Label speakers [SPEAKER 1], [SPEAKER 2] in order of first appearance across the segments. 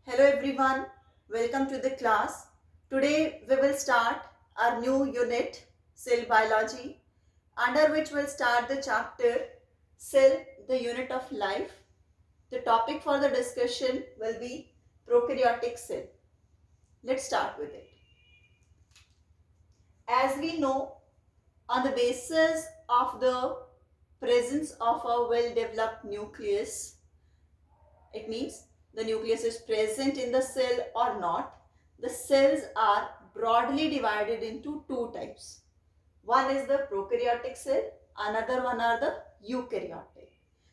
[SPEAKER 1] Hello everyone, welcome to the class. Today we will start our new unit, Cell Biology, under which we'll start the chapter Cell, the Unit of Life. The topic for the discussion will be prokaryotic cell. Let's start with it. As we know, on the basis of the presence of a well-developed nucleus, it means the nucleus is present in the cell or not. The cells are broadly divided into two types. One is the prokaryotic cell, another one are the eukaryotic.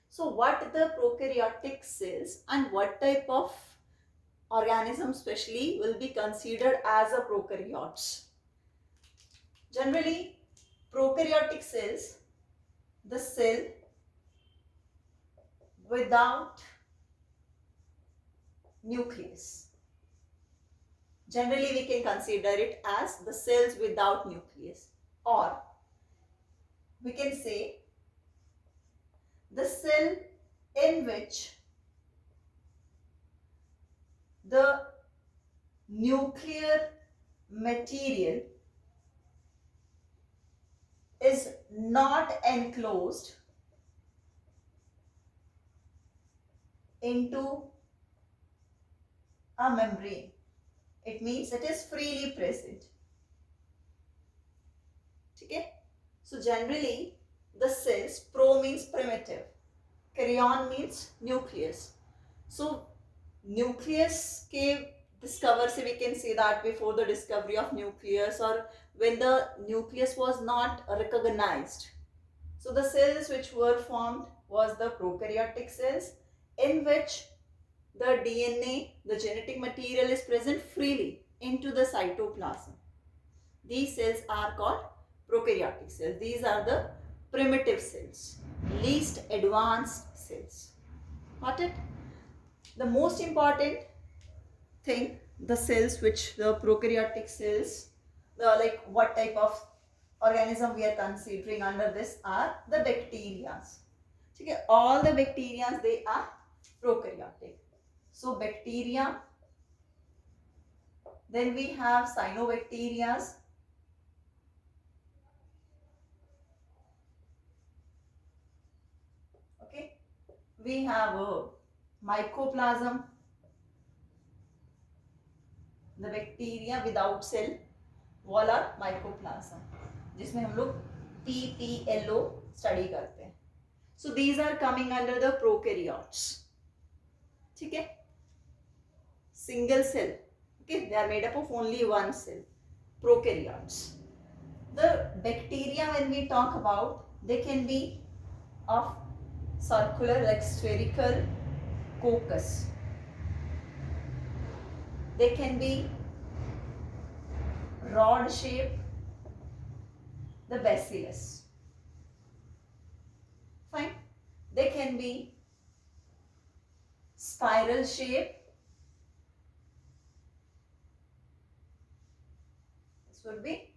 [SPEAKER 1] So what the prokaryotic cells and what type of organism specially will be considered as a prokaryotes? Generally, prokaryotic cells, the cell without nucleus. Generally, we can consider it as the cells without nucleus, or we can say the cell in which the nuclear material is not enclosed into a membrane. It means it is freely present. Okay? So generally the cells, pro means primitive, karyon means nucleus. So nucleus के discover से we can say that before the discovery of nucleus or when the nucleus was not recognized. So the cells which were formed was the prokaryotic cells in which the DNA, the genetic material is present freely into the cytoplasm. These cells are called prokaryotic cells. These are the primitive cells, least advanced cells. Got it? The most important thing, the cells which the prokaryotic cells, the like what type of organism we are considering under this are the bacteria. Okay, all the bacteria they are prokaryotic. So bacteria, then we have cyanobacteria, okay, we have a mycoplasm, the bacteria without cell wall और mycoplasm, जिसमें हम लोग PPLO study करते हैं. So these are coming under the prokaryotes. ठीक है, single cell, okay, they are made up of only one cell, prokaryotes. The bacteria, when we talk about, they can be of circular like spherical coccus, they can be rod shape, the bacillus. Fine. They can be spiral shape. This would be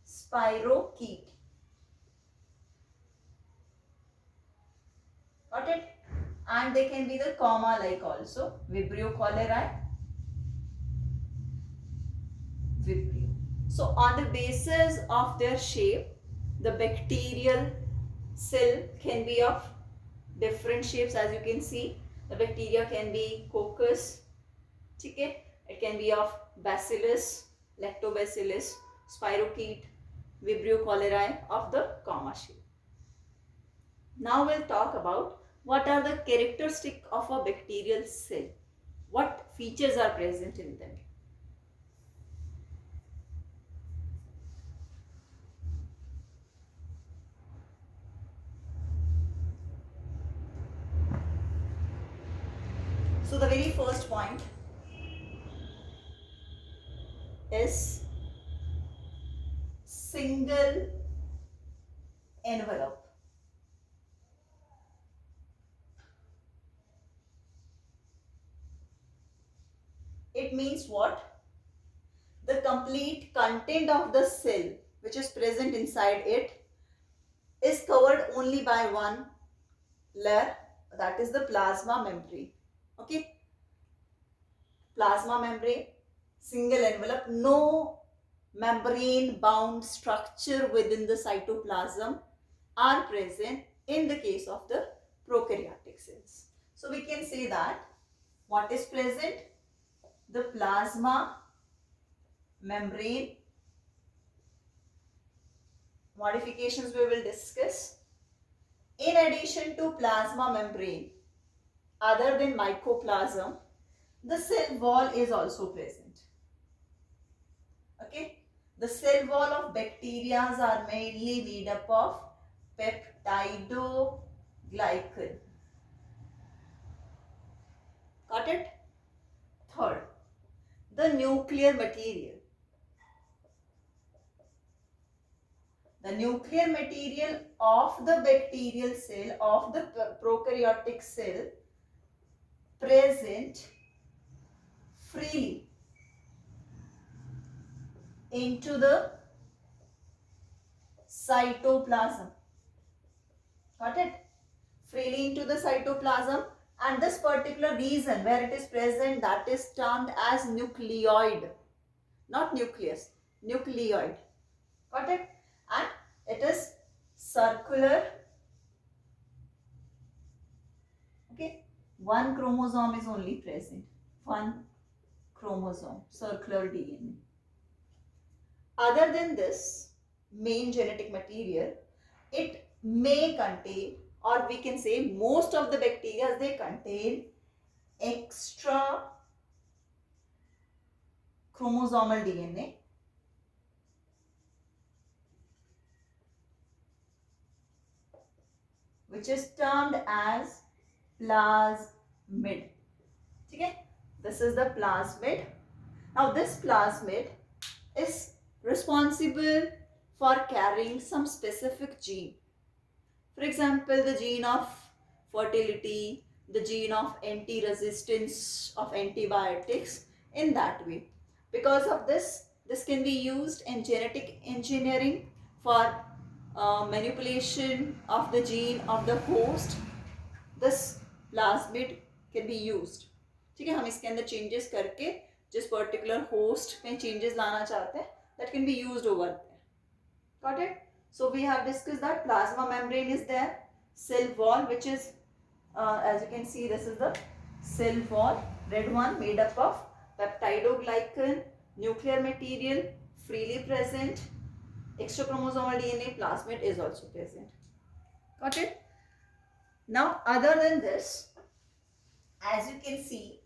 [SPEAKER 1] spirochete. Got it? And they can be the comma like also. Vibrio cholerae. Vibrio. So on the basis of their shape, the bacterial cell can be of different shapes. As you can see, the bacteria can be coccus, okay? It can be of bacillus, lactobacillus, spirochete, vibrio cholerae of the comma shape. Now we'll talk about what are the characteristics of a bacterial cell. What features are present in them? So the very first point is single envelope. It means what? The complete content of the cell which is present inside it is covered only by one layer, that is the plasma membrane. Okay, plasma membrane, single envelope, no membrane bound structure within the cytoplasm are present in the case of the prokaryotic cells. So we can say that what is present? The plasma membrane. Modifications we will discuss. In addition to plasma membrane, other than mycoplasm, the cell wall is also present. Okay, the cell wall of bacteria are mainly made up of peptidoglycan. Got it? Third, the nuclear material. The nuclear material of the bacterial cell, of the prokaryotic cell, present freely into the cytoplasm. Got it? Freely into the cytoplasm, and this particular region where it is present, that is termed as nucleoid, not nucleus, nucleoid. Got it? And it is circular. Okay, one chromosome is only present, one chromosome, circular DNA. Other than this main genetic material, it may contain, or we can say most of the bacteria, they contain extra chromosomal DNA, which is termed as plasmid. Okay, this is the plasmid. Now this plasmid is responsible for carrying some specific gene. For example, the gene of fertility, the gene of anti-resistance of antibiotics, in that way. Because of this, this can be used in genetic engineering for manipulation of the gene of the host. This plasmid can be used. ठीक है, हम इसके अंदर changes करके जिस particular host में changes लाना चाहते हैं, that can be used over there. Got it? So we have discussed that plasma membrane is there, cell wall, which is as you can see, this is the cell wall, red one, made up of peptidoglycan, nuclear material freely present, extra chromosomal DNA, plasmid is also present. Got it? Now other than this, as you can see,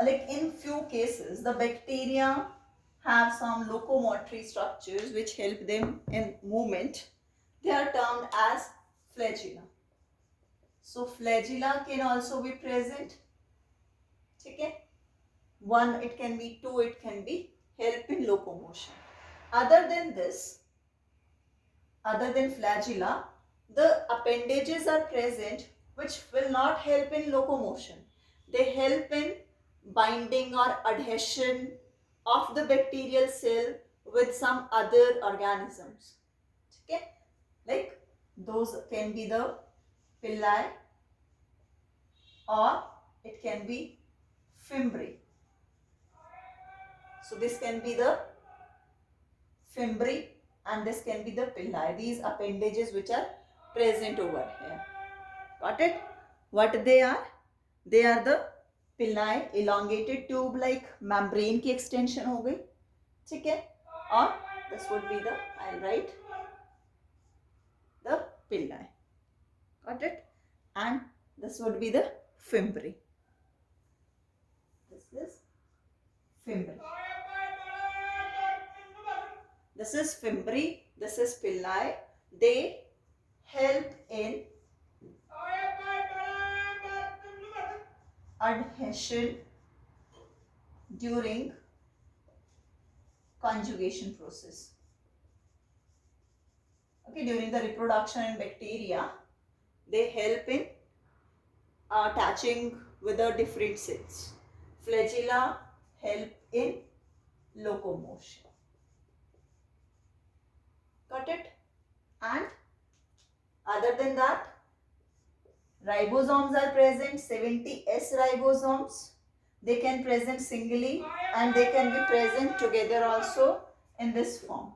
[SPEAKER 1] like in few cases, the bacteria have some locomotory structures which help them in movement. They are termed as flagella. So flagella can also be present. Okay? One, it can be two, it can be help in locomotion. Other than this, other than flagella, the appendages are present which will not help in locomotion. They help in binding or adhesion of the bacterial cell with some other organisms. Okay, like those can be the villi, or it can be fimbriae. So this can be the fimbriae and this can be the villi. These appendages which are present over here. Got it? What they are? They are the villi, elongated tube like membrane की extension हो गई, ठीक है? और this would be the, I'll write the villi. Got it? And this would be the fimbriae. This is fimbriae. This is fimbriae. This is villi. They help in adhesion during conjugation process. Okay, during the reproduction in bacteria, they help in attaching with the different cells. Flagella help in locomotion. Got it? And other than that, ribosomes are present, 70S ribosomes. they can present singly and they can be present together also in this form.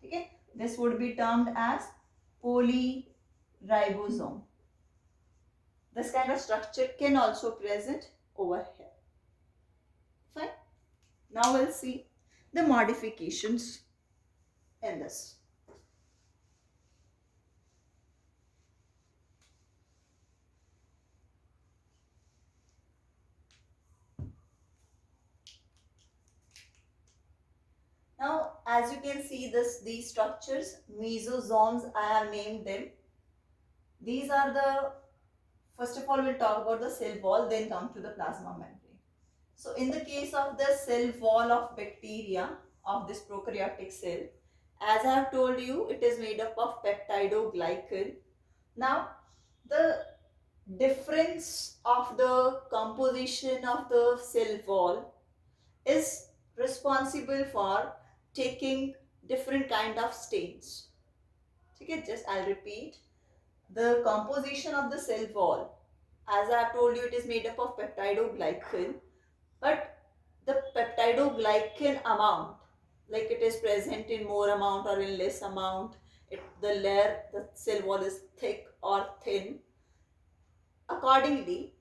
[SPEAKER 1] Okay, this would be termed as polyribosome. This kind of structure can also present over here. Fine. Now we'll see the modifications in this. Now, as you can see, these structures, mesosomes, I have named them. These are the, first of all, we'll talk about the cell wall, then come to the plasma membrane. So, in the case of the cell wall of bacteria of this prokaryotic cell, as I have told you, it is made up of peptidoglycan. Now, the difference of the composition of the cell wall is responsible for taking different kind of stains. Okay, just I'll repeat. The composition of the cell wall, as I have told you, it is made up of peptidoglycan, but the peptidoglycan amount, like it is present in more amount or in less amount, the cell wall is thick or thin. Accordingly,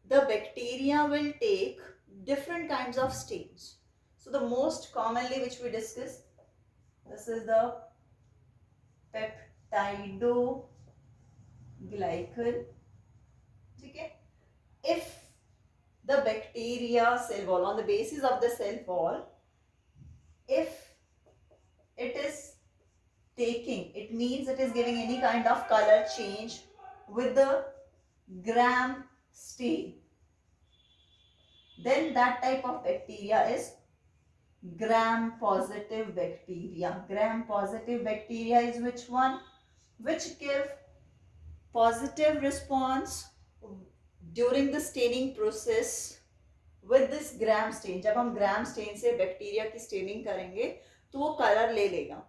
[SPEAKER 1] the bacteria will take different kinds of stains. So the most commonly which we discuss, this is the peptidoglycan. Okay? If the bacteria cell wall, on the basis of the cell wall, if it is taking, it means it is giving any kind of color change with the gram stain, then that type of bacteria is gram positive bacteria. Gram positive bacteria is which one? Which give positive response during the staining process with this gram stain. जब हम gram stain से bacteria की staining करेंगे तो वो colour ले लेगा,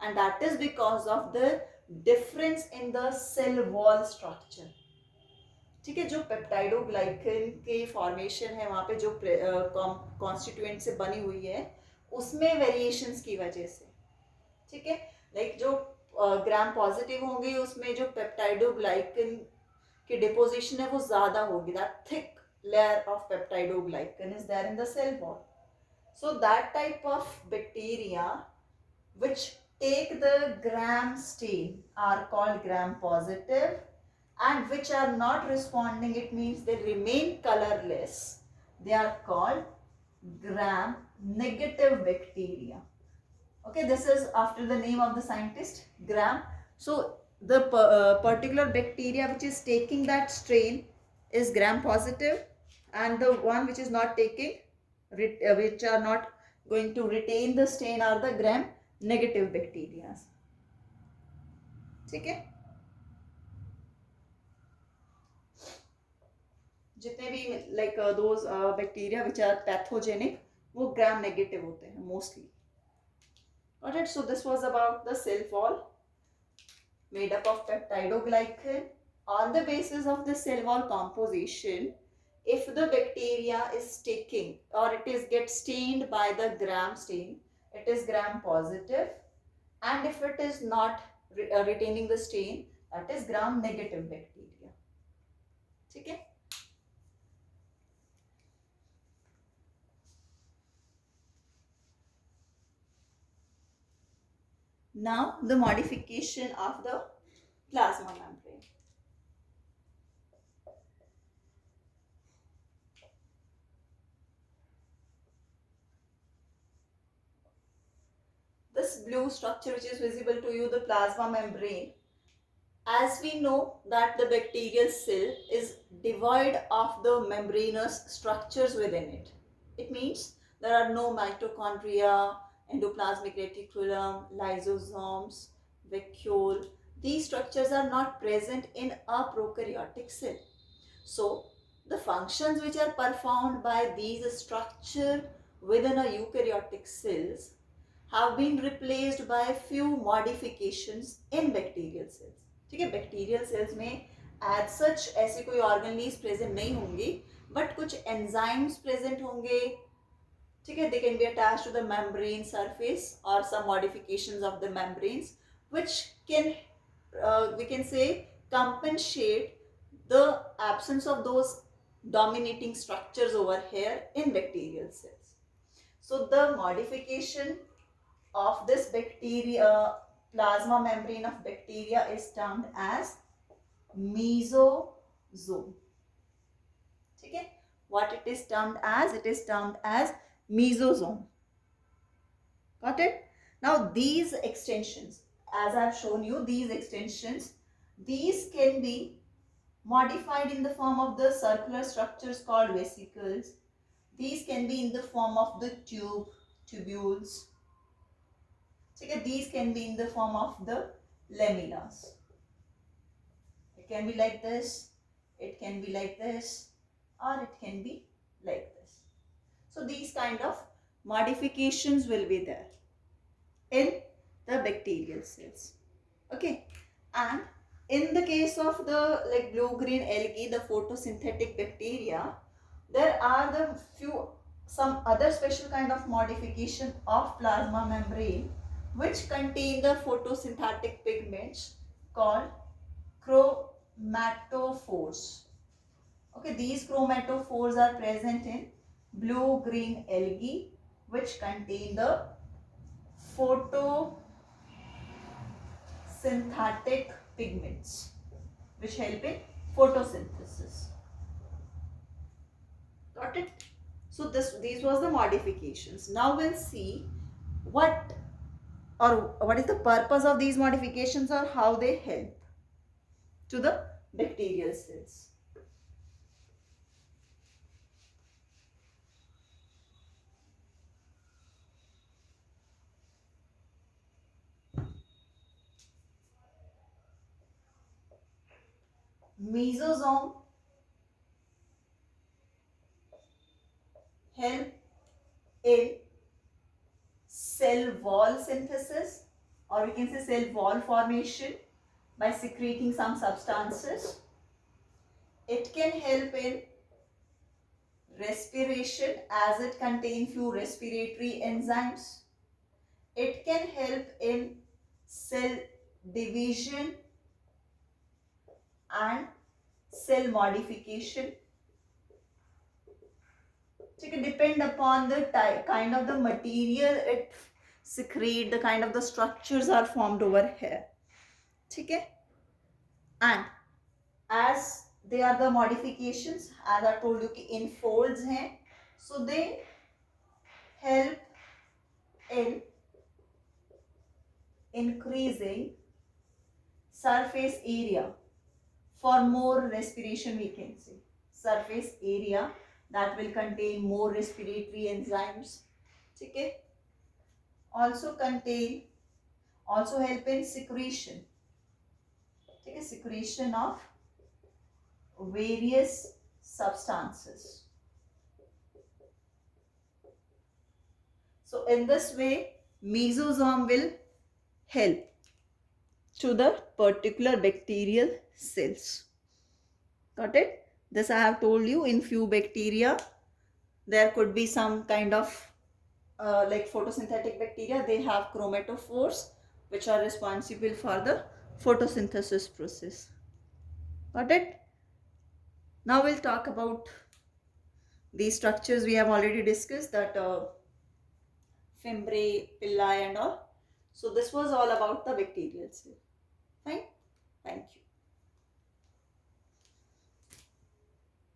[SPEAKER 1] and that is because of the difference in the cell wall structure. ठीक है, जो पेप्टाइडोग्लाइकन के फॉर्मेशन है वहाँ पे जो कॉन्स्टिट्यूएंट से बनी हुई है उसमें वेरिएशंस की वजह से, ठीक है, लाइक जो ग्राम पॉजिटिव होंगे उसमें जो पेप्टाइडोग्लाइकन की डिपोजिशन है वो ज़्यादा होगी. That thick layer of peptidoglycan is there in the cell wall. So that type of bacteria which take the gram stain are called gram positive, and which are not responding, it means they remain colorless, they are called gram negative bacteria. Okay, this is after the name of the scientist, gram. So the particular bacteria which is taking that strain is gram positive, and the one which is not taking, which are not going to retain the stain, are the gram negative bacteria. ठीक है, जितने भी like those bacteria which are pathogenic वो gram negative होते हैं mostly. Got it? So this was about the cell wall made up of peptidoglycan. On the basis of the cell wall composition, if the bacteria is taking or it is get stained by the gram stain, it is gram positive, and if it is not retaining the stain, that is gram negative bacteria. ठीक है. Now the modification of the plasma membrane. This blue structure which is visible to you, the plasma membrane, as we know that the bacterial cell is devoid of the membranous structures within it. It means there are no mitochondria, endoplasmic reticulum, lysosomes, vacuole. These structures are not present in a prokaryotic cell. So the functions which are performed by these structures within a eukaryotic cells have been replaced by few modifications in bacterial cells. ठीक है, bacterial cells में as such ऐसी कोई organelles present नहीं होंगी, but कुछ enzymes present होंगे, ठीक है. They can be attached to the membrane surface और some modifications of the membranes which can we can say compensate the absence of those dominating structures over here in bacterial cells. So the modification of this bacteria plasma membrane of bacteria is termed as mesosome. ठीक है, what it is termed as? It is termed as mesosome. Got it? Now these extensions, as I have shown you, these extensions, these can be modified in the form of the circular structures called vesicles. These can be in the form of the tubules. Okay, these can be in the form of the lamellas. It can be like this, it can be like this, or it can be like this. So these kind of modifications will be there in the bacterial cells. Okay, and in the case of the like blue-green algae, the photosynthetic bacteria, there are the some other special kind of modification of plasma membrane which contain the photosynthetic pigments called chromatophores. Okay, these chromatophores are present in blue-green algae which contain the photosynthetic pigments which help in photosynthesis. Got it? So these was the modifications. Now we'll see what is the purpose of these modifications or how they help to the bacterial cells. Mesosome help in cell wall synthesis, or we can say cell wall formation by secreting some substances. It can help in respiration as it contains few respiratory enzymes. It can help in cell division and cell modification. So it can depend upon the type, kind of the material it secrete, the kind of the structures are formed over here. Okay? And as they are the modifications, as I told you, in folds hai, so they help in increasing surface area for more respiration, we can say. Surface area that will contain more respiratory enzymes. Okay? Also help in secretion. Okay? Secretion of various substances. So in this way, mesosome will help to the particular bacterial cells. Got it? This I have told you, in few bacteria there could be some kind of like photosynthetic bacteria, they have chromatophores which are responsible for the photosynthesis process. Got it? Now we'll talk about these structures we have already discussed, that fimbriae, pili and all. So this was all about the bacterial cell. Fine. Thank you.